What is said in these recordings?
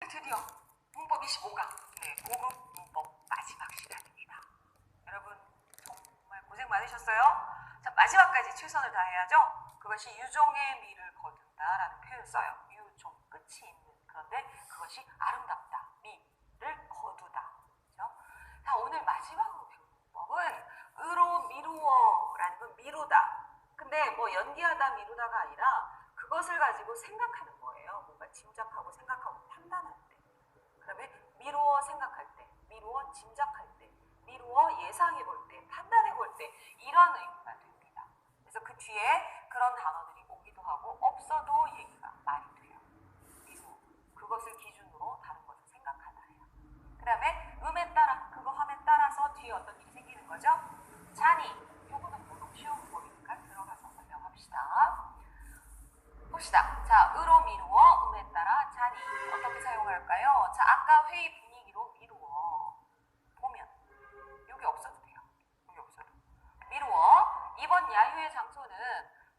드디어 문법 25강 고급 문법 마지막 시간입니다. 여러분 정말 고생 많으셨어요. 자, 마지막까지 최선을 다해야죠. 그것이 유종의 미를 거둔다라는 표현을 써요. 유종, 끝이 있는. 그런데 그것이 아름답다, 미를 거두다. 그렇죠? 자, 오늘 마지막으로 배울 문법은 으로 미루어라는 건 미루다. 근데 뭐 연기하다, 미루다가 아니라 그것을 가지고 생각하는 거예요. 뭔가 짐작하고 생각하고 판단할 때. 그다음에 미루어 생각할 때, 미루어 짐작할 때, 미루어 예상해 볼 때, 판단해 볼 때 이런 의미가 됩니다. 그래서 그 뒤에 그런 단어들이 오기도 하고 없어도 얘기가 말이 돼요. 그래서 그것을 기준으로 다른 것을 생각하다예요. 그다음에 음에 따라, 그거 함에 따라서 뒤에 어떤 일이 생기는 거죠. 잔이, 요거는 너무 쉬운 문법이니까 들어가서 설명합시다. 봅시다. 자, 으로 미루어, 음에 따라 잔이 어떻게 사용할까요? 자, 아까 회의 분위기로 미루어 보면 여기 없어도 돼요. 여기 없어도. 미루어, 이번 야유회 장소는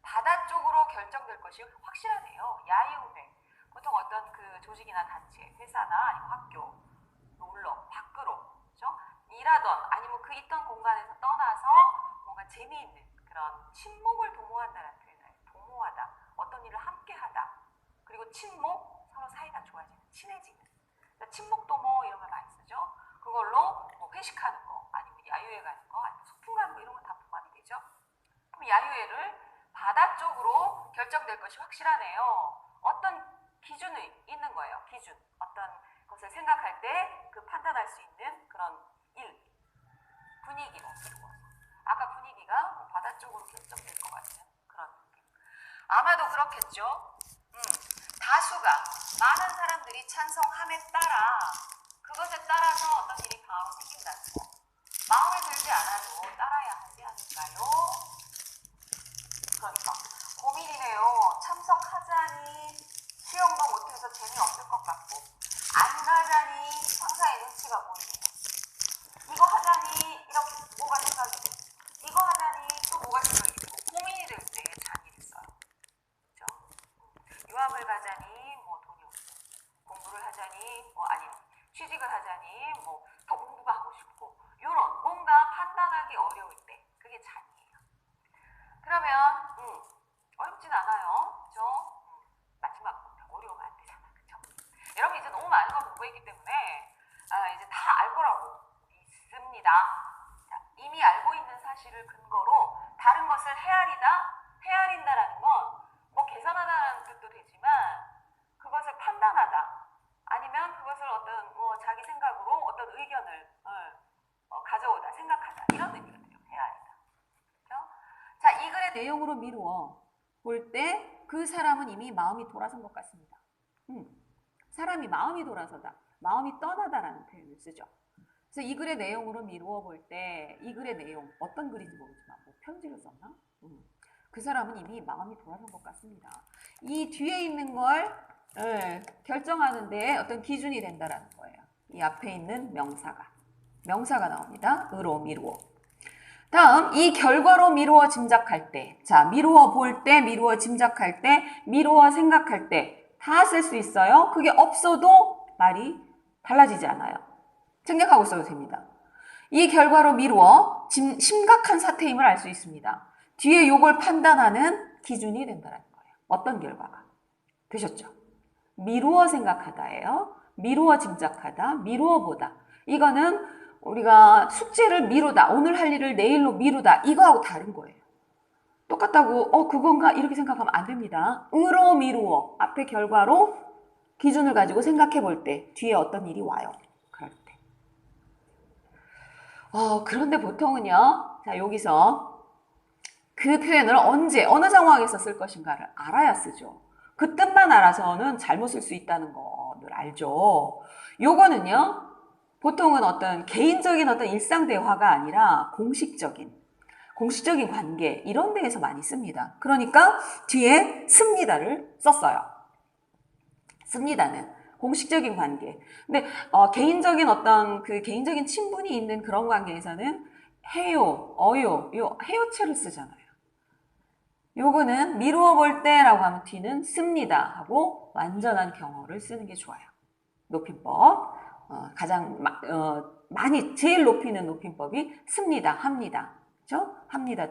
바다 쪽으로 결정될 것이 확실하네요. 야유회. 보통 어떤 그 조직이나 단체, 회사나 아니면 학교, 놀러, 밖으로, 그렇죠? 일하던 아니면 그 있던 공간에서 떠나서 뭔가 재미있는 그런 친목을 도모한다는 표현을 도모하다. 어떤 일을 함께 하다. 그리고 친목, 서로 사이가 좋아지는, 친해지는. 친목도모 이런 걸 많이 쓰죠. 그걸로 뭐 회식하는 거, 아니면 야유회 가는 거, 아니면 소풍 가는 거 이런 건 다 포함이 되죠. 그럼 야유회를 바다 쪽으로 결정될 것이 확실하네요. 어떤 기준이 있는 거예요. 기준. 어떤 것을 생각할 때 그 판단할 수 있는 그런 일. 분위기로 이루어서. 아까 분위기가 뭐 바다 쪽으로 결정될 것 같은 그런 느낌. 아마도 그렇겠죠. 다수가 많은 사람들이 찬성함에 따라 그것에 따라서 어떤 일이 바로 생긴다는 거. 마음에 들지 않아도 따라야 하지 않을까요? 그러니까 고민이네요. 참석하자니 시험도 못해서 재미없을 것 같고 안 가자니 상사의 눈치가 보이고 이거 하자니 이렇게 뭐가 생각이 되고 이거 하자니 또 뭐가 생각이 되고 고민이 될 때 잔이를 써요. 유학을 가자니 뭐 돈이 없고 공부를 하자니 뭐 아니면 취직을 하자니 뭐 더 공부가 하고 싶고 이런 뭔가 판단하기 어려울 때 그게 잔이에요. 그러면 어렵진 않아요. 그죠? 마지막 어려우면 안 되잖아. 그죠? 여러분 이제 너무 많은 걸 공부했기 때문에 이제 다 알 거라고 믿습니다. 자, 이미 알고 있는 사실을 근거로 다른 것을 헤아린다라는 건 뭐 개선하다는 뜻도 되지만 그것을 판단하다 아니면 그것을 어떤 뭐 자기 생각으로 어떤 의견을 가져오다 생각하다 이런 의미가 돼요. 헤아리다. 그렇죠? 자, 이 글의 내용으로 미루어 볼 때 그 사람은 이미 마음이 돌아선 것 같습니다. 사람이 마음이 돌아서다, 마음이 떠나다라는 표현을 쓰죠. 그래서 이 글의 내용으로 미루어 볼 때 이 글의 내용 어떤 글인지 모르지만 뭐 편지를 썼나? 그 사람은 이미 마음이 돌아선 것 같습니다. 이 뒤에 있는 걸 결정하는데 어떤 기준이 된다라는 거예요. 이 앞에 있는 명사가 나옵니다. 으로 미루어. 다음 이 결과로 미루어 짐작할 때, 자 미루어 볼 때, 미루어 짐작할 때, 미루어 생각할 때 다 쓸 수 있어요. 그게 없어도 말이 달라지지 않아요. 생략하고 써도 됩니다. 이 결과로 미루어 심각한 사태임을 알 수 있습니다. 뒤에 요걸 판단하는 기준이 된다는 거예요. 어떤 결과가 되셨죠? 미루어 생각하다예요. 미루어 짐작하다, 미루어 보다. 이거는 우리가 숙제를 미루다, 오늘 할 일을 내일로 미루다 이거하고 다른 거예요. 똑같다고 그건가 이렇게 생각하면 안 됩니다. 으로 미루어 앞에 결과로 기준을 가지고 생각해 볼 때 뒤에 어떤 일이 와요. 그럴 때. 그런데 보통은요. 자, 여기서 그 표현을 언제, 어느 상황에서 쓸 것인가를 알아야 쓰죠. 그 뜻만 알아서는 잘못 쓸 수 있다는 거를 알죠. 요거는요, 보통은 어떤 개인적인 어떤 일상 대화가 아니라 공식적인 관계, 이런 데에서 많이 씁니다. 그러니까 뒤에 씁니다를 썼어요. 씁니다는 공식적인 관계. 근데, 개인적인 어떤 그 개인적인 친분이 있는 그런 관계에서는 해요, 어요, 요 해요체를 쓰잖아요. 요거는 미루어 볼 때라고 하면 뒤는 씁니다 하고 완전한 경어를 쓰는 게 좋아요. 높임법. 가장 많이 제일 높이는 높임법이 습니다, 합니다. 그죠? 합니다,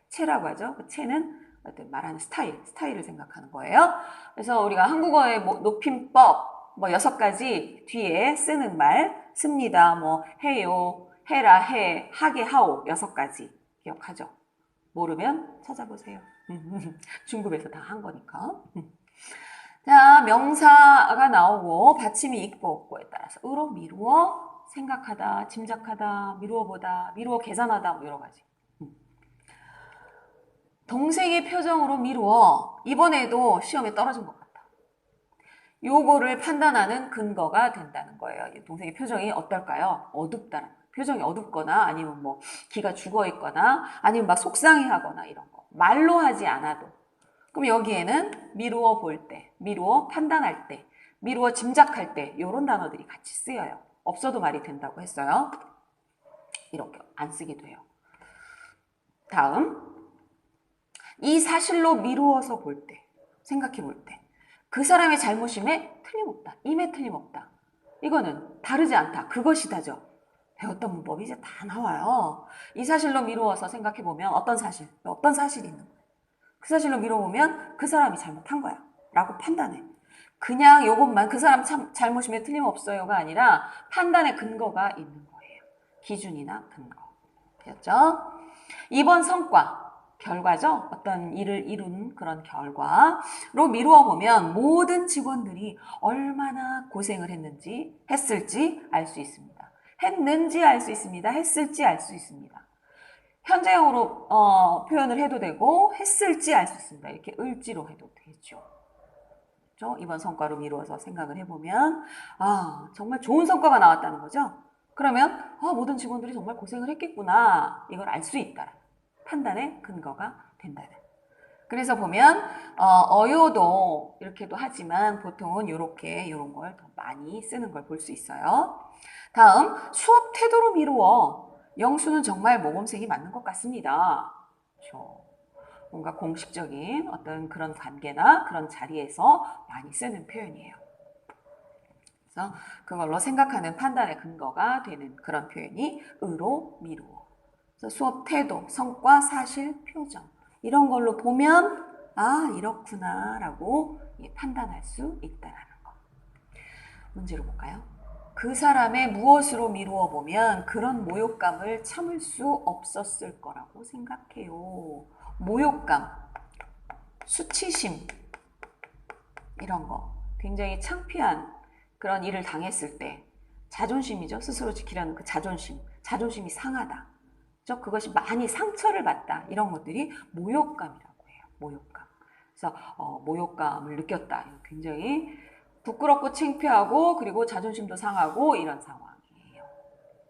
체라고 하죠. 그 체는 어떤 말하는 스타일을 생각하는 거예요. 그래서 우리가 한국어의 높임법 6가지 뒤에 쓰는 말 습니다, 해요, 해라, 해, 하게, 하오 6가지 기억하죠? 모르면 찾아보세요. 중급에서 다 한 거니까. 자, 명사가 나오고 받침이 있고 없고에 따라서 으로 미루어, 생각하다, 짐작하다, 미루어 보다, 미루어 계산하다 여러 가지. 동생의 표정으로 미루어 이번에도 시험에 떨어진 것 같다. 요거를 판단하는 근거가 된다는 거예요. 동생의 표정이 어떨까요? 어둡다는 거예요. 표정이 어둡거나 아니면 기가 죽어 있거나 아니면 막 속상해하거나 이런 거. 말로 하지 않아도. 그럼 여기에는 미루어 볼 때, 미루어 판단할 때, 미루어 짐작할 때 이런 단어들이 같이 쓰여요. 없어도 말이 된다고 했어요. 이렇게 안 쓰기도 해요. 다음, 이 사실로 미루어서 볼 때, 생각해 볼 때, 그 사람의 잘못임에 틀림없다. 임에 틀림없다. 이거는 다르지 않다. 그것이다죠. 배웠던 문법이 이제 다 나와요. 이 사실로 미루어서 생각해 보면 어떤 사실이 있는 거야. 그 사실로 미뤄보면 그 사람이 잘못한 거야 라고 판단해. 그냥 요것만 그 사람 잘못임에 틀림없어요가 아니라 판단의 근거가 있는 거예요. 기준이나 근거. 되었죠? 이번 성과, 결과죠. 어떤 일을 이룬 그런 결과로 미루어 보면 모든 직원들이 얼마나 고생을 했을지 알 수 있습니다. 했는지 알 수 있습니다. 했을지 알 수 있습니다. 현재형으로 표현을 해도 되고 했을지 알 수 있습니다. 이렇게 을지로 해도 되죠. 그렇죠? 이번 성과로 미루어서 생각을 해보면 정말 좋은 성과가 나왔다는 거죠. 그러면 모든 직원들이 정말 고생을 했겠구나. 이걸 알 수 있다. 판단의 근거가 된다. 그래서 보면 어요도 이렇게도 하지만 보통은 이런 걸 더 많이 쓰는 걸 볼 수 있어요. 다음, 수업 태도로 미루어. 영수는 정말 모범생이 맞는 것 같습니다. 그렇죠. 뭔가 공식적인 어떤 그런 관계나 그런 자리에서 많이 쓰는 표현이에요. 그래서 그걸로 생각하는 판단의 근거가 되는 그런 표현이 으로 미루어. 그래서 수업 태도, 성과, 사실, 표정 이런 걸로 보면 이렇구나 라고 판단할 수 있다는 거. 문제로 볼까요? 그 사람의 무엇으로 미루어 보면 그런 모욕감을 참을 수 없었을 거라고 생각해요. 모욕감, 수치심 이런 거 굉장히 창피한 그런 일을 당했을 때 자존심이죠. 스스로 지키려는 그 자존심이 상하다. 그것이 많이 상처를 받다. 이런 것들이 모욕감이라고 해요. 모욕감. 그래서 모욕감을 느꼈다. 굉장히 부끄럽고 창피하고 그리고 자존심도 상하고 이런 상황이에요.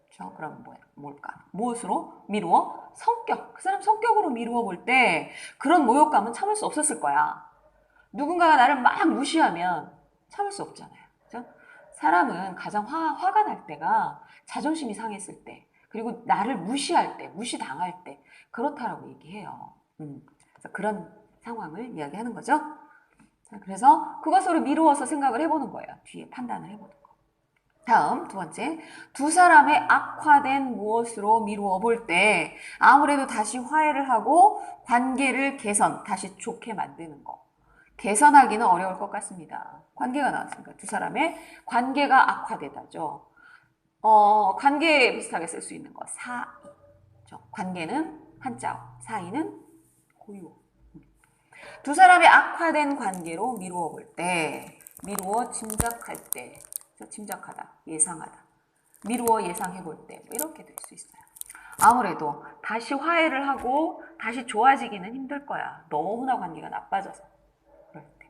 그렇죠? 그럼 뭘까? 무엇으로? 미루어? 성격. 그 사람 성격으로 미루어 볼 때 그런 모욕감은 참을 수 없었을 거야. 누군가가 나를 막 무시하면 참을 수 없잖아요. 그렇죠? 사람은 가장 화가 날 때가 자존심이 상했을 때 그리고 나를 무시할 때, 무시당할 때 그렇다라고 얘기해요. 그래서 그런 상황을 이야기하는 거죠. 그래서 그것으로 미루어서 생각을 해보는 거예요. 뒤에 판단을 해보는 거. 다음 두 번째, 두 사람의 악화된 무엇으로 미루어 볼 때 아무래도 다시 화해를 하고 관계를 다시 좋게 만드는 거. 개선하기는 어려울 것 같습니다. 관계가 나왔으니까 두 사람의 관계가 악화되다죠. 관계에 비슷하게 쓸 수 있는 거 사이. 관계는 한자어, 사이는 고유어. 두 사람의 악화된 관계로 미루어 볼 때, 미루어 짐작할 때, 짐작하다, 예상하다, 미루어 예상해 볼 때, 이렇게 될 수 있어요. 아무래도 다시 화해를 하고 다시 좋아지기는 힘들 거야. 너무나 관계가 나빠져서. 그럴 때.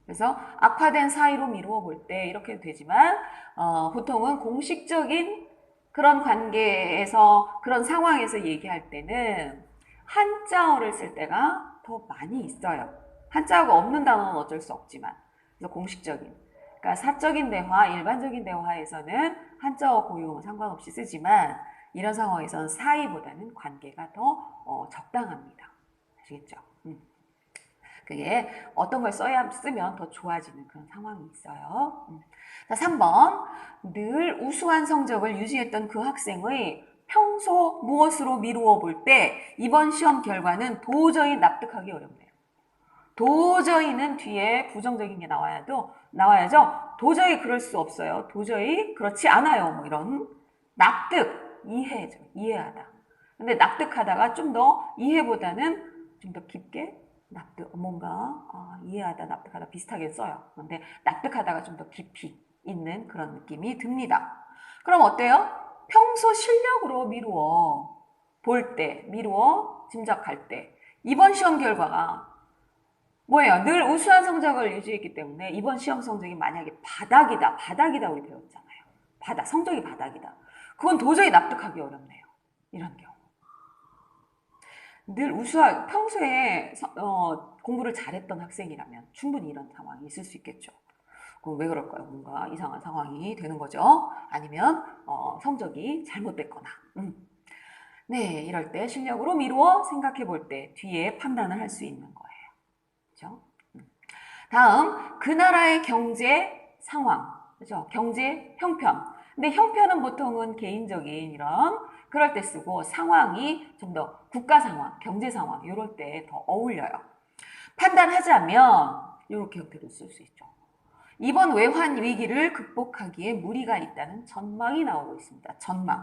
그래서 악화된 사이로 미루어 볼 때 이렇게 되지만 보통은 공식적인 그런 관계에서 그런 상황에서 얘기할 때는 한자어를 쓸 때가 더 많이 있어요. 한자어가 없는 단어는 어쩔 수 없지만 그래서 공식적인 그러니까 사적인 대화, 일반적인 대화에서는 한자어 고유어는 상관없이 쓰지만 이런 상황에서는 사이보다는 관계가 더 적당합니다. 아시겠죠? 그게 어떤 걸 쓰면 더 좋아지는 그런 상황이 있어요. 자, 3번. 늘 우수한 성적을 유지했던 그 학생의 평소 무엇으로 미루어 볼 때 이번 시험 결과는 도저히 납득하기 어렵네요. 도저히는 뒤에 부정적인 게 나와야죠. 도저히 그럴 수 없어요. 도저히 그렇지 않아요. 뭐 이런 납득, 이해죠. 이해하다. 근데 납득하다가 좀 더 이해보다는 좀 더 깊게 납득, 뭔가 이해하다, 납득하다 비슷하게 써요. 그런데 납득하다가 좀 더 깊이 있는 그런 느낌이 듭니다. 그럼 어때요? 평소 실력으로 미루어 볼 때, 미루어 짐작할 때 이번 시험 결과가 뭐예요? 늘 우수한 성적을 유지했기 때문에 이번 시험 성적이 만약에 바닥이다 우리 배웠잖아요. 성적이 바닥이다. 그건 도저히 납득하기 어렵네요. 이런 경우. 늘 평소에 공부를 잘했던 학생이라면 충분히 이런 상황이 있을 수 있겠죠. 그럼 왜 그럴까요? 뭔가 이상한 상황이 되는 거죠. 아니면 성적이 잘못됐거나. 네, 이럴 때 실력으로 미루어 생각해 볼 때 뒤에 판단을 할 수 있는 거예요. 그렇죠? 다음, 그 나라의 경제 상황, 그렇죠? 경제 형편. 근데 형편은 보통은 개인적인 그럴 때 쓰고 상황이 좀 더 국가 상황, 경제 상황 이럴 때 더 어울려요. 판단하자면 이렇게 형태로 쓸 수 있죠. 이번 외환 위기를 극복하기에 무리가 있다는 전망이 나오고 있습니다. 전망.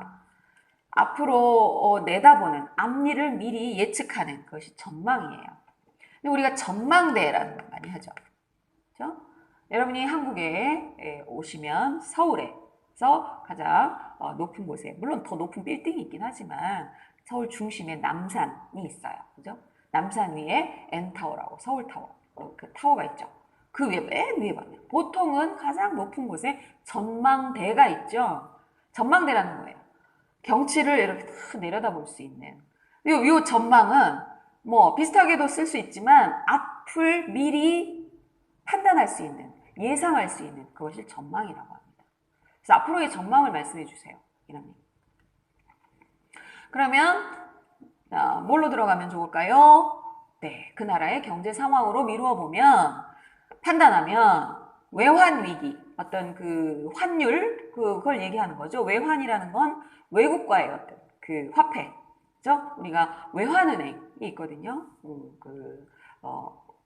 앞으로 내다보는 앞일을 미리 예측하는 그것이 전망이에요. 근데 우리가 전망대라는 걸 많이 하죠. 그렇죠? 여러분이 한국에 오시면 서울에서 가장 높은 곳에, 물론 더 높은 빌딩이 있긴 하지만 서울 중심에 남산이 있어요. 그죠? 남산 위에 N타워라고 서울타워, 그 타워가 있죠. 그 위에 맨 위에 보면 보통은 가장 높은 곳에 전망대가 있죠. 전망대라는 거예요. 경치를 이렇게 다 내려다볼 수 있는. 요 전망은 뭐 비슷하게도 쓸 수 있지만 앞을 미리 판단할 수 있는, 예상할 수 있는 그것이 전망이라고 합니다. 그래서 앞으로의 전망을 말씀해 주세요. 이랍니다. 그러면 뭘로 들어가면 좋을까요? 네, 그 나라의 경제 상황으로 미루어 보면 판단하면 외환 위기, 어떤 그 환율 그걸 얘기하는 거죠. 외환이라는 건 외국과의 어떤 그 화폐죠. 우리가 외환은행이 있거든요.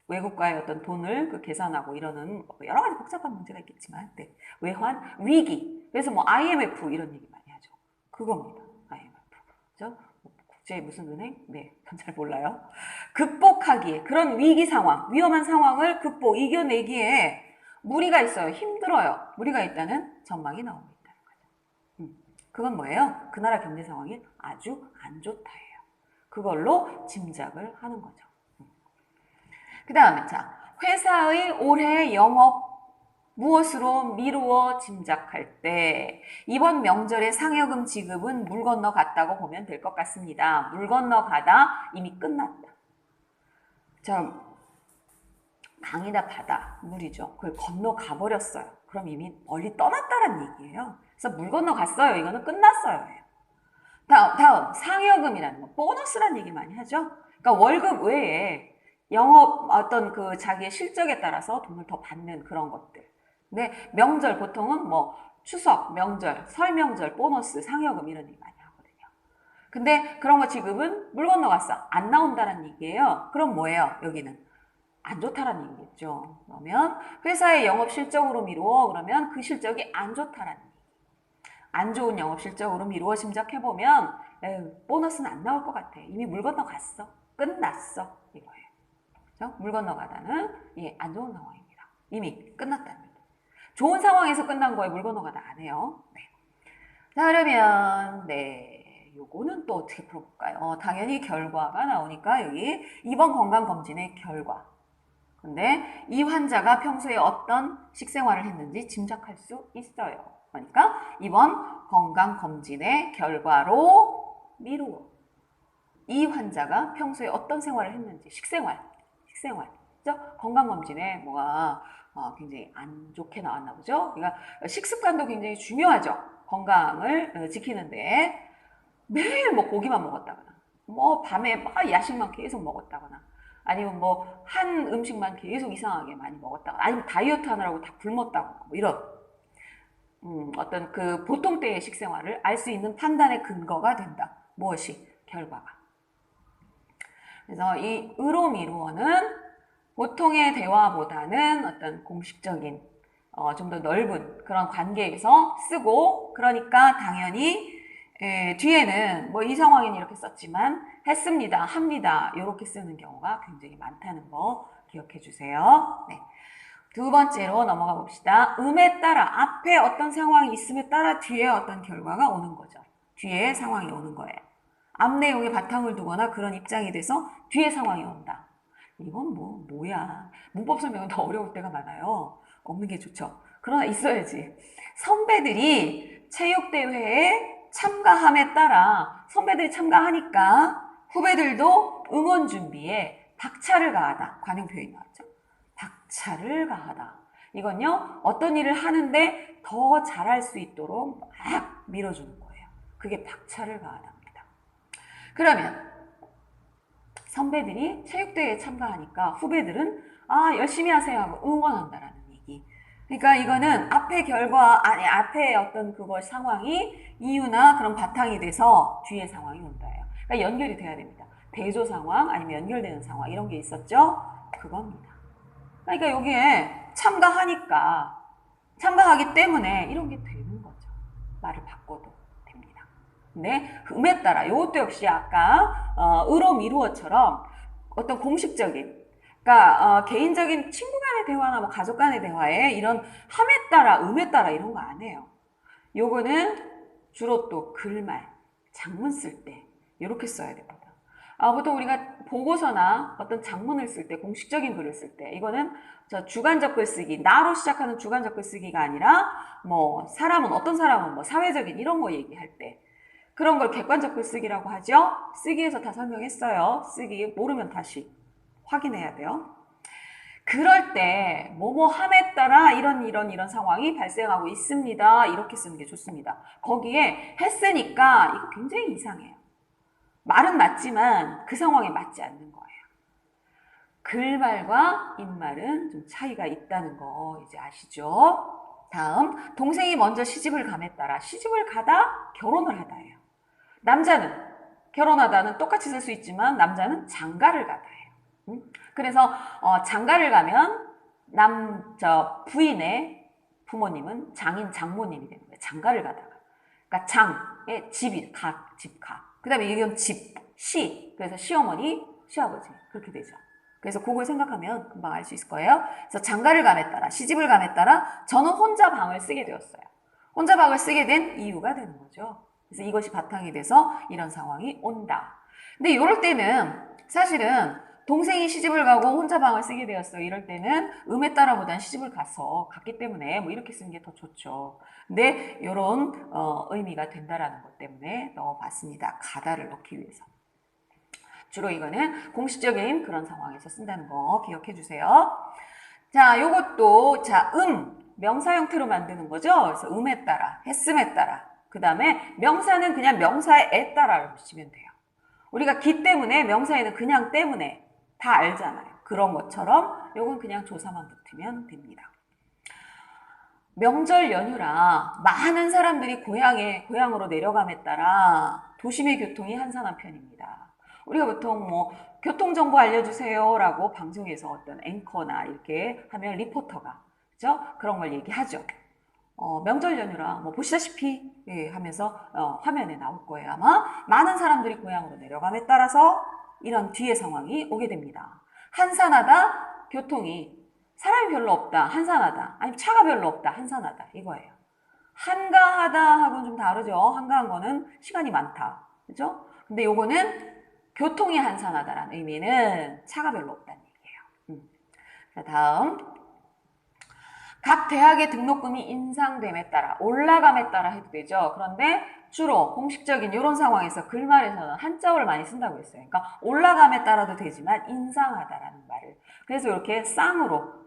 외국과의 어떤 돈을 계산하고 이러는 여러 가지 복잡한 문제가 있겠지만, 네. 외환 위기. 그래서 뭐 IMF 이런 얘기 많이 하죠. 그겁니다. IMF. 그죠? 국제 무슨 은행? 네, 전 잘 몰라요. 극복하기에 그런 위기 상황, 위험한 상황을 이겨내기에 무리가 있어요. 힘들어요. 무리가 있다는 전망이 나오고 있다는 거죠. 그건 뭐예요? 그 나라 경제 상황이 아주 안 좋다예요. 그걸로 짐작을 하는 거죠. 그 다음에 회사의 올해 영업 무엇으로 미루어 짐작할 때 이번 명절에 상여금 지급은 물 건너갔다고 보면 될 것 같습니다. 물 건너가다 이미 끝났다. 강이나 바다, 물이죠. 그걸 건너가 버렸어요. 그럼 이미 멀리 떠났다는 얘기예요. 그래서 물 건너갔어요. 이거는 끝났어요. 다음 상여금이라는 거, 보너스라는 얘기 많이 하죠. 그러니까 월급 외에 영업 어떤 자기의 실적에 따라서 돈을 더 받는 그런 것들. 근데 명절 보통은 뭐 추석, 명절, 설 명절, 보너스, 상여금 이런 얘기 많이 하거든요. 근데 그런 거 지급은 물 건너갔어. 안 나온다는 얘기예요. 그럼 뭐예요? 여기는 안 좋다라는 얘기겠죠. 그러면 회사의 영업 실적으로 미루어 그러면 그 실적이 안 좋다라는 얘기. 안 좋은 영업 실적으로 미루어 짐작해보면 보너스는 안 나올 것 같아. 이미 물 건너갔어. 끝났어. 이거예요. 그렇죠? 물 건너가다는 안 좋은 상황입니다. 이미 끝났다는 얘기. 좋은 상황에서 끝난 거에 물 건너가다 안 해요. 네. 자, 그러면 요거는 또 어떻게 풀어볼까요? 당연히 결과가 나오니까 여기 2번 건강검진의 결과. 근데 이 환자가 평소에 어떤 식생활을 했는지 짐작할 수 있어요. 그러니까 이번 건강검진의 결과로 미루어. 이 환자가 평소에 어떤 생활을 했는지, 식생활. 그죠? 건강검진에 뭐가 굉장히 안 좋게 나왔나 보죠? 그러니까 식습관도 굉장히 중요하죠. 건강을 지키는데 매일 뭐 고기만 먹었다거나, 뭐 밤에 막 야식만 계속 먹었다거나, 아니면 뭐 한 음식만 계속 이상하게 많이 먹었다거나 아니면 다이어트 하느라고 다 굶었다거나 뭐 이런 어떤 그 보통 때의 식생활을 알 수 있는 판단의 근거가 된다. 무엇이? 결과가. 그래서 이 의로미루어는 보통의 대화보다는 어떤 공식적인 좀 더 넓은 그런 관계에서 쓰고 그러니까 당연히 뒤에는 뭐 이 상황에는 이렇게 썼지만 했습니다, 합니다 이렇게 쓰는 경우가 굉장히 많다는 거 기억해 주세요. 네. 두 번째로 넘어가 봅시다. 음에 따라 앞에 어떤 상황이 있음에 따라 뒤에 어떤 결과가 오는 거죠. 뒤에 상황이 오는 거예요. 앞 내용에 바탕을 두거나 그런 입장이 돼서 뒤에 상황이 온다. 이건 뭐야. 문법 설명은 더 어려울 때가 많아요. 없는 게 좋죠. 그러나 있어야지. 선배들이 체육대회에 참가함에 따라 선배들이 참가하니까 후배들도 응원 준비에 박차를 가하다. 관용 표현이 나왔죠. 박차를 가하다. 이건요, 어떤 일을 하는데 더 잘할 수 있도록 막 밀어주는 거예요. 그게 박차를 가하다입니다. 그러면 선배들이 체육대회에 참가하니까 후배들은 열심히 하세요 하고 응원한다라는 얘기. 그러니까 이거는 앞의 결과, 아니 앞에 어떤 그것 상황이 이유나 그런 바탕이 돼서 뒤에 상황이 온다예요. 그러니까 연결이 돼야 됩니다. 대조 상황 아니면 연결되는 상황 이런 게 있었죠? 그겁니다. 그러니까 여기에 참가하기 때문에 이런 게 되는 거죠. 말을 바꿔도 됩니다. 근데 음에 따라 이것도 역시 아까 의로미루어처럼 어떤 공식적인 그러니까 개인적인 친구 간의 대화나 뭐 가족 간의 대화에 이런 함에 따라 음에 따라 이런 거 안 해요. 요거는 주로 또 글말, 장문 쓸 때 이렇게 써야 됩니다. 보통 우리가 보고서나 어떤 장문을 쓸 때, 공식적인 글을 쓸 때, 이거는 주관적 글쓰기, 나로 시작하는 주관적 글쓰기가 아니라, 뭐, 어떤 사람은 뭐, 사회적인 이런 거 얘기할 때, 그런 걸 객관적 글쓰기라고 하죠? 쓰기에서 다 설명했어요. 쓰기 모르면 다시 확인해야 돼요. 그럴 때, 함에 따라 이런 상황이 발생하고 있습니다. 이렇게 쓰는 게 좋습니다. 거기에 했으니까, 이거 굉장히 이상해요. 말은 맞지만 그 상황에 맞지 않는 거예요. 글말과 입말은 좀 차이가 있다는 거 이제 아시죠? 다음, 동생이 먼저 시집을 감에 따라 시집을 가다, 결혼을 하다예요. 남자는 결혼하다는 똑같이 쓸 수 있지만 남자는 장가를 가다예요. 그래서 장가를 가면 부인의 부모님은 장모님이 되는 거예요. 장가를 가다가. 그러니까 장의 집이 집. 그 다음에 이건 그래서 시어머니, 시아버지 그렇게 되죠. 그래서 그걸 생각하면 금방 알 수 있을 거예요. 그래서 장가를 감에 따라, 시집을 감에 따라 저는 혼자 방을 쓰게 되었어요. 혼자 방을 쓰게 된 이유가 되는 거죠. 그래서 이것이 바탕이 돼서 이런 상황이 온다. 근데 이럴 때는 사실은 동생이 시집을 가고 혼자 방을 쓰게 되었어요. 이럴 때는 음에 따라보단 시집을 갔기 때문에 뭐 이렇게 쓰는 게 더 좋죠. 근데 이런 의미가 된다라는 것 때문에 넣어봤습니다. 가다를 넣기 위해서. 주로 이거는 공식적인 그런 상황에서 쓴다는 거 기억해 주세요. 자, 요것도 명사 형태로 만드는 거죠. 그래서 음에 따라, 했음에 따라. 그 다음에 명사는 그냥 명사에 따라를 붙이면 돼요. 우리가 기 때문에 명사에는 그냥 때문에 다 알잖아요. 그런 것처럼 요건 그냥 조사만 붙으면 됩니다. 명절 연휴라 많은 사람들이 고향으로 내려감에 따라 도심의 교통이 한산한 편입니다. 우리가 보통 뭐 교통정보 알려주세요라고 방송에서 어떤 앵커나 이렇게 하면 리포터가 그죠? 그런 걸 얘기하죠. 명절 연휴라 뭐 보시다시피 하면서 화면에 나올 거예요. 아마 많은 사람들이 고향으로 내려감에 따라서 이런 뒤의 상황이 오게 됩니다. 한산하다, 교통이 사람이 별로 없다, 한산하다, 아니면 차가 별로 없다, 한산하다 이거예요. 한가하다 하고는 좀 다르죠. 한가한 거는 시간이 많다, 그죠? 근데 요거는 교통이 한산하다라는 의미는 차가 별로 없다는 얘기예요. 자, 다음. 각 대학의 등록금이 인상됨에 따라, 올라감에 따라 해도 되죠. 그런데 주로 공식적인 이런 상황에서 글말에서는 한자어를 많이 쓴다고 했어요. 그러니까 올라감에 따라도 되지만 인상하다라는 말을. 그래서 이렇게 쌍으로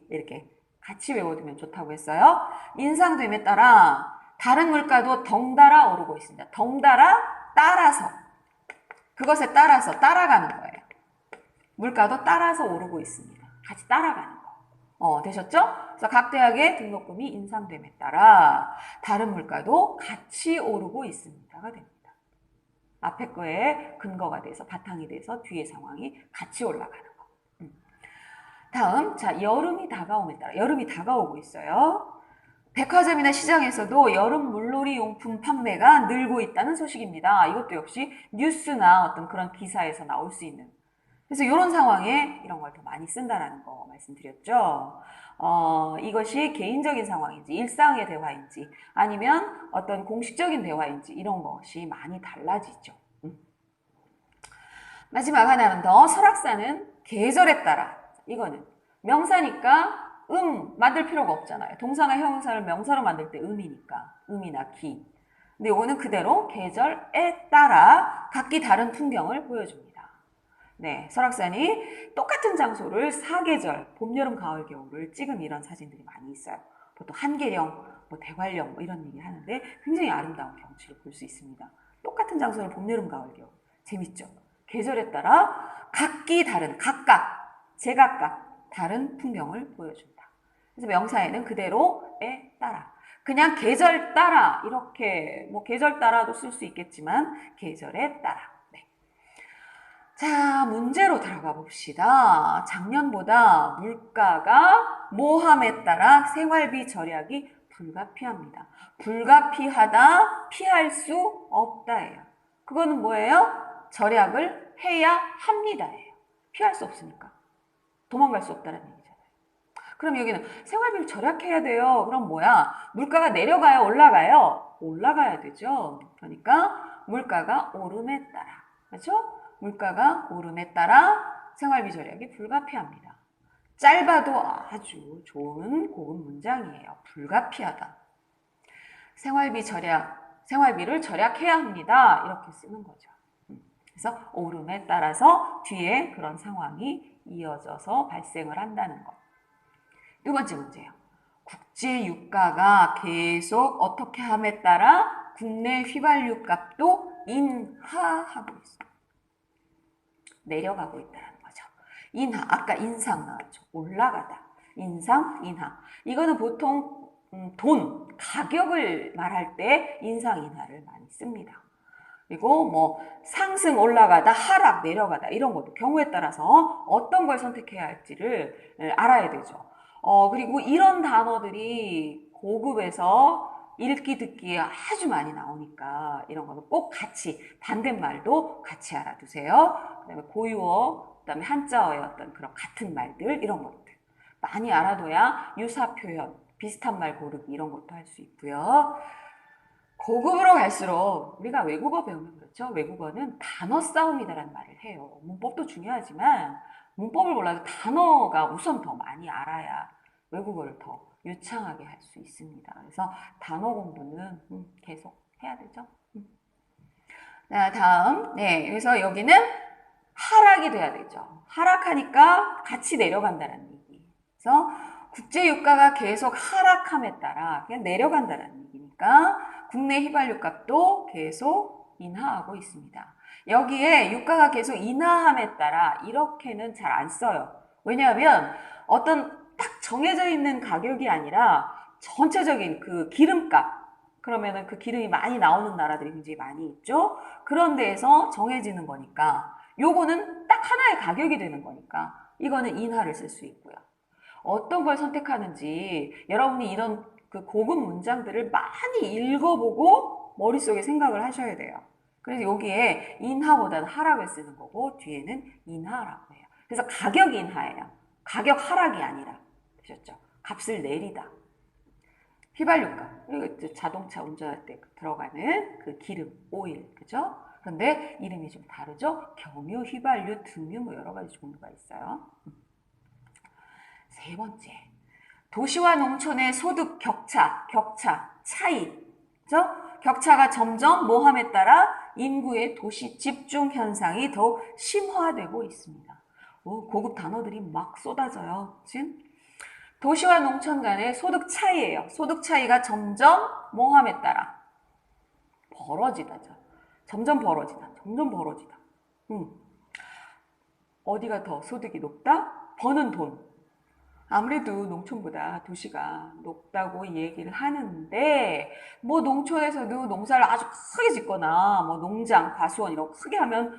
이렇게 같이 외워두면 좋다고 했어요. 인상됨에 따라 다른 물가도 덩달아 오르고 있습니다. 덩달아 따라서. 그것에 따라서 따라가는 거예요. 물가도 따라서 오르고 있습니다. 같이 따라가는 거. 되셨죠? 그래서 각 대학의 등록금이 인상됨에 따라 다른 물가도 같이 오르고 있습니다가 됩니다. 앞에 거에 근거가 돼서 바탕이 돼서 뒤의 상황이 같이 올라가는 거. 다음, 자, 여름이 다가옴에 따라 여름이 다가오고 있어요. 백화점이나 시장에서도 여름 물놀이 용품 판매가 늘고 있다는 소식입니다. 이것도 역시 뉴스나 어떤 그런 기사에서 나올 수 있는. 그래서 이런 상황에 이런 걸 더 많이 쓴다라는 거 말씀드렸죠. 이것이 개인적인 상황인지 일상의 대화인지 아니면 어떤 공식적인 대화인지 이런 것이 많이 달라지죠. 마지막 하나는 더. 설악산은 계절에 따라, 이거는 명사니까 만들 필요가 없잖아요. 동사나 형용사를 명사로 만들 때 음이니까 음이나 기. 근데 이거는 그대로 계절에 따라 각기 다른 풍경을 보여줍니다. 네, 설악산이 똑같은 장소를 사계절, 봄, 여름, 가을, 겨울을 찍은 이런 사진들이 많이 있어요. 보통 한계령, 대관령 이런 얘기 하는데 굉장히 아름다운 경치를 볼 수 있습니다. 똑같은 장소를 봄, 여름, 가을, 겨울. 재밌죠? 계절에 따라 각기 다른, 각각, 제각각 다른 풍경을 보여준다. 그래서 명사에는 그대로에 따라. 그냥 계절 따라, 이렇게, 계절 따라도 쓸 수 있겠지만, 계절에 따라. 네. 자, 문제로 들어가 봅시다. 작년보다 물가가 모함에 따라 생활비 절약이 불가피합니다. 불가피하다, 피할 수 없다예요. 그거는 뭐예요? 절약을 해야 합니다예요. 피할 수 없으니까. 도망갈 수 없다는 얘기잖아요. 그럼 여기는 생활비를 절약해야 돼요. 그럼 뭐야? 물가가 내려가요? 올라가요? 올라가야 되죠. 그러니까 물가가 오름에 따라. 그렇죠? 물가가 오름에 따라 생활비 절약이 불가피합니다. 짧아도 아주 좋은 고급 문장이에요. 불가피하다. 생활비를 절약해야 합니다. 이렇게 쓰는 거죠. 그래서 오름에 따라서 뒤에 그런 상황이 이어져서 발생을 한다는 것. 두 번째 문제요. 국제 유가가 계속 어떻게 함에 따라 국내 휘발유 값도 인하하고 있습니다. 내려가고 있다는 거죠. 인하, 아까 인상 나왔죠. 올라가다. 인상, 인하. 이거는 보통 돈, 가격을 말할 때 인상, 인하를 많이 씁니다. 그리고 상승, 올라가다, 하락, 내려가다 이런 것도 경우에 따라서 어떤 걸 선택해야 할지를 알아야 되죠. 그리고 이런 단어들이 고급에서 읽기, 듣기에 아주 많이 나오니까 이런 거는 꼭 같이, 반대말도 같이 알아두세요. 그 다음에 고유어, 그 다음에 한자어의 어떤 그런 같은 말들, 이런 것들. 많이 알아둬야 유사 표현, 비슷한 말 고르기 이런 것도 할 수 있고요. 고급으로 갈수록 우리가 외국어 배우면 그렇죠. 외국어는 단어 싸움이다라는 말을 해요. 문법도 중요하지만 문법을 몰라도 단어가 우선 더 많이 알아야 외국어를 더 유창하게 할 수 있습니다. 그래서 단어 공부는 계속 해야 되죠. 자, 다음. 네, 그래서 여기는 하락이 돼야 되죠. 하락하니까 같이 내려간다는 얘기. 그래서 국제 유가가 계속 하락함에 따라 그냥 내려간다는 얘기니까 국내 휘발유 값도 계속 인하하고 있습니다. 여기에 유가가 계속 인하함에 따라 이렇게는 잘 안 써요. 왜냐하면 어떤 딱 정해져 있는 가격이 아니라 전체적인 그 기름값, 그러면은 그 기름이 많이 나오는 나라들이 굉장히 많이 있죠. 그런 데에서 정해지는 거니까 요거는 딱 하나의 가격이 되는 거니까 이거는 인하를 쓸 수 있고요. 어떤 걸 선택하는지 여러분이 이런 그 고급 문장들을 많이 읽어보고 머릿속에 생각을 하셔야 돼요. 그래서 여기에 인하보다는 하락을 쓰는 거고 뒤에는 인하라고 해요. 그래서 가격 인하예요. 가격 하락이 아니라. 되셨죠? 값을 내리다. 휘발유값. 그리고 자동차 운전할 때 들어가는 그 기름, 오일. 그죠? 그런데 이름이 좀 다르죠? 경유, 휘발유, 등유 여러 가지 종류가 있어요. 세 번째. 도시와 농촌의 소득 격차, 차이. 그죠? 격차가 점점 모함에 따라 인구의 도시 집중 현상이 더욱 심화되고 있습니다. 고급 단어들이 막 쏟아져요. 지금 도시와 농촌 간의 소득 차이예요. 소득 차이가 점점 모함에 따라 벌어지다죠. 점점 벌어지다. 어디가 더 소득이 높다? 버는 돈. 아무래도 농촌보다 도시가 높다고 얘기를 하는데, 뭐 농촌에서도 농사를 아주 크게 짓거나, 뭐 농장, 과수원 이런 거 크게 하면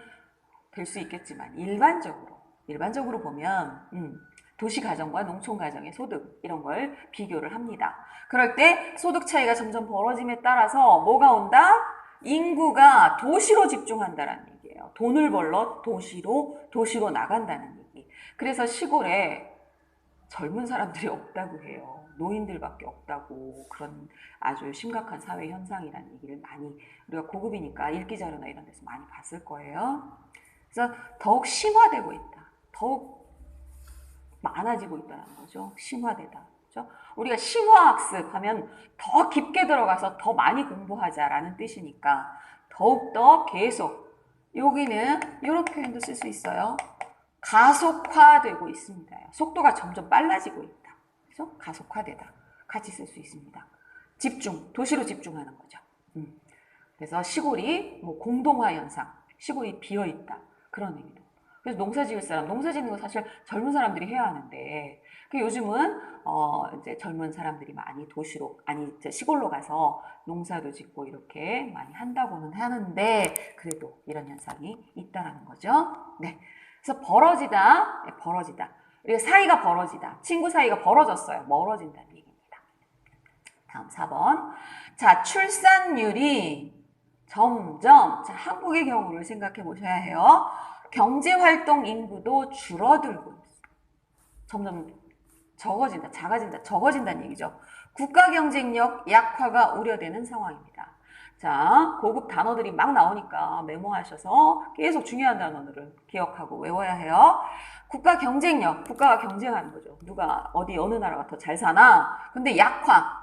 될 수 있겠지만, 일반적으로 보면, 도시 가정과 농촌 가정의 소득, 이런 걸 비교를 합니다. 그럴 때 소득 차이가 점점 벌어짐에 따라서 뭐가 온다? 인구가 도시로 집중한다는 얘기예요. 돈을 벌러 도시로 나간다는 얘기. 그래서 시골에 젊은 사람들이 없다고 해요. 노인들밖에 없다고. 그런 아주 심각한 사회 현상이라는 얘기를 많이, 우리가 고급이니까 읽기 자료나 이런 데서 많이 봤을 거예요. 그래서 더욱 심화되고 있다. 더욱 많아지고 있다는 거죠. 심화되다. 그렇죠? 우리가 심화학습 하면 더 깊게 들어가서 더 많이 공부하자라는 뜻이니까 더욱더 계속, 여기는 이런 표현도 쓸 수 있어요. 가속화되고 있습니다. 속도가 점점 빨라지고 있다. 그래서 가속화되다. 같이 쓸 수 있습니다. 도시로 집중하는 거죠. 그래서 시골이 뭐 공동화 현상, 시골이 비어 있다. 그런 의미도. 그래서 농사 짓는 거 사실 젊은 사람들이 해야 하는데, 요즘은 이제 젊은 사람들이 많이 이제 시골로 가서 농사도 짓고 이렇게 많이 한다고는 하는데, 그래도 이런 현상이 있다라는 거죠. 네. 그래서 벌어지다. 우리가 사이가 벌어지다. 친구 사이가 벌어졌어요. 멀어진다는 얘기입니다. 다음 4번. 자, 출산율이 점점, 자, 한국의 경우를 생각해 보셔야 해요. 경제활동 인구도 줄어들고 있어요. 점점 적어진다는 얘기죠. 국가 경쟁력 약화가 우려되는 상황입니다. 자, 고급 단어들이 막 나오니까 메모하셔서 계속 중요한 단어들을 기억하고 외워야 해요. 국가가 경쟁하는 거죠. 누가 어느 나라가 더 잘 사나? 근데 약화.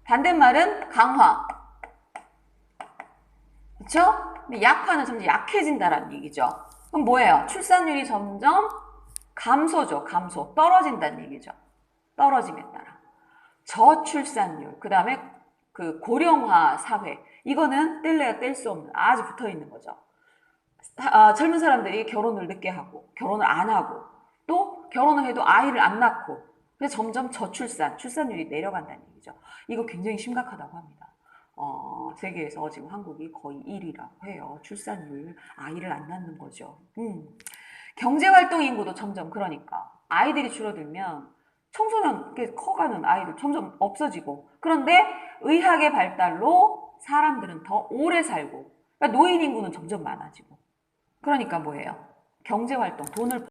반대말은 강화. 그렇죠? 근데 약화는 점점 약해진다라는 얘기죠. 그럼 뭐예요? 출산율이 점점 감소죠. 떨어진다는 얘기죠. 떨어짐에 따라. 저출산율, 그 다음에 그 고령화 사회, 이거는 뗄래야 뗄 수 없는, 아주 붙어 있는 거죠. 젊은 사람들이 결혼을 늦게 하고, 결혼을 안 하고, 또 결혼을 해도 아이를 안 낳고, 그래서 점점 출산율이 내려간다는 얘기죠. 이거 굉장히 심각하다고 합니다. 세계에서 지금 한국이 거의 1위라고 해요. 출산율, 아이를 안 낳는 거죠. 경제활동 인구도 점점, 그러니까 아이들이 줄어들면 청소년 커가는 아이들 점점 없어지고, 그런데 의학의 발달로 사람들은 더 오래 살고, 그러니까 노인 인구는 점점 많아지고, 그러니까 뭐예요? 경제활동, 돈을